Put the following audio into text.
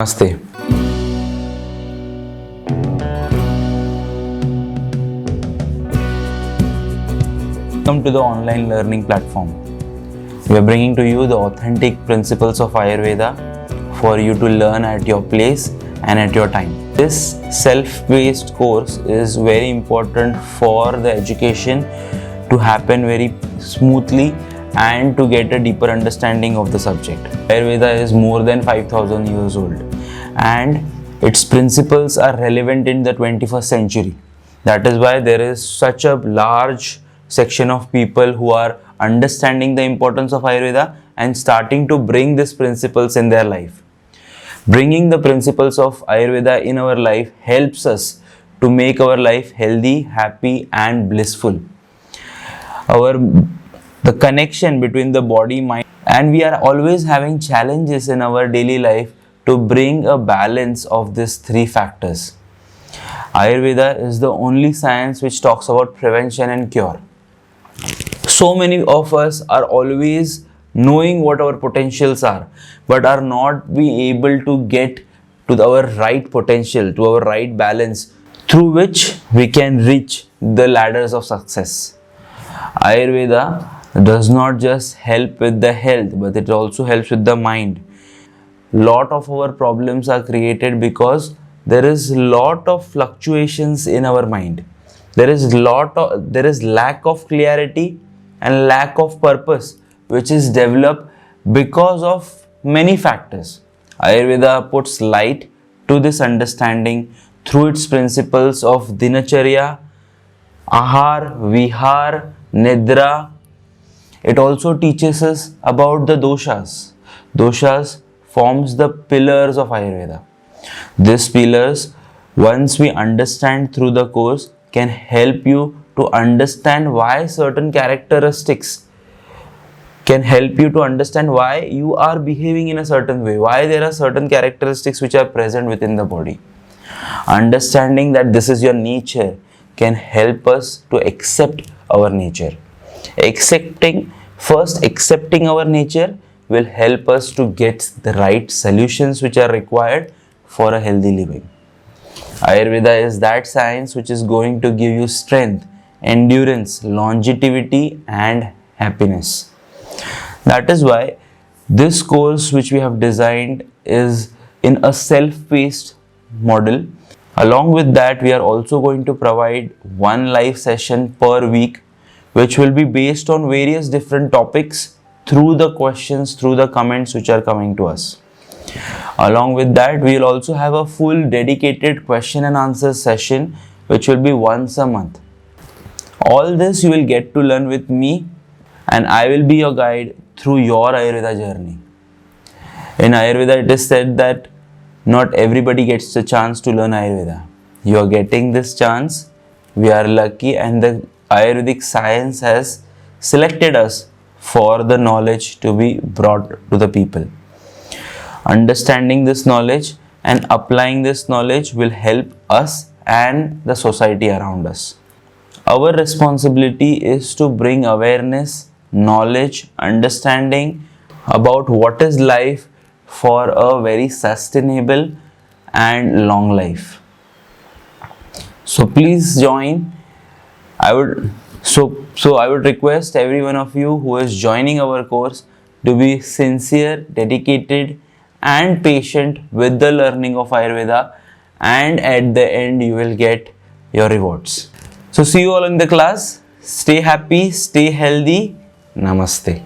Namaste. Welcome to the online learning platform. We are bringing to you the authentic principles of Ayurveda for you to learn at your place and at your time. This self-paced course is very important for the education to happen very smoothly and to get a deeper understanding of the subject. Ayurveda is more than 5,000 years old and its principles are relevant in the 21st century. That is why there is such a large section of people who are understanding the importance of Ayurveda and starting to bring these principles in their life. Bringing the principles of Ayurveda in our life helps us to make our life healthy, happy and blissful. The connection between the body, mind, and we are always having challenges in our daily life to bring a balance of these three factors. Ayurveda is the only science which talks about prevention and cure. So many of us are always knowing what our potentials are, but are not being able to get to our right potential, to our right balance, through which we can reach the ladders of success. Ayurveda does not just help with the health, but it also helps with the mind. Lot of our problems are created because there is lot of fluctuations in our mind. There is lack of clarity and lack of purpose, which is developed because of many factors. Ayurveda puts light to this understanding through its principles of dinacharya, ahar, vihar, nidra. It also teaches us about the doshas. Doshas forms the pillars of Ayurveda. These pillars, once we understand through the course, can help you to understand why certain characteristics, can help you to understand why you are behaving in a certain way, why there are certain characteristics which are present within the body. Understanding that this is your nature can help us to accept our nature. Accepting our nature will help us to get the right solutions which are required for a healthy living. Ayurveda is that science which is going to give you strength, endurance, longevity and happiness. That is why this course which we have designed is in a self-paced model. Along with that, we are also going to provide one live session per week, which will be based on various different topics through the questions, through the comments which are coming to us. Along with that, we will also have a full dedicated question and answer session which will be once a month. All this you will get to learn with me, and I will be your guide through your Ayurveda journey. In Ayurveda, it is said that not everybody gets the chance to learn Ayurveda. You are getting this chance. We are lucky, and the Ayurvedic science has selected us for the knowledge to be brought to the people. Understanding this knowledge and applying this knowledge will help us and the society around us. Our responsibility is to bring awareness, knowledge, understanding about what is life for a very sustainable and long life. So please join. I would request every one of you who is joining our course to be sincere, dedicated and patient with the learning of Ayurveda, and at the end you will get your rewards. So see you all in the class. Stay happy, stay healthy. Namaste.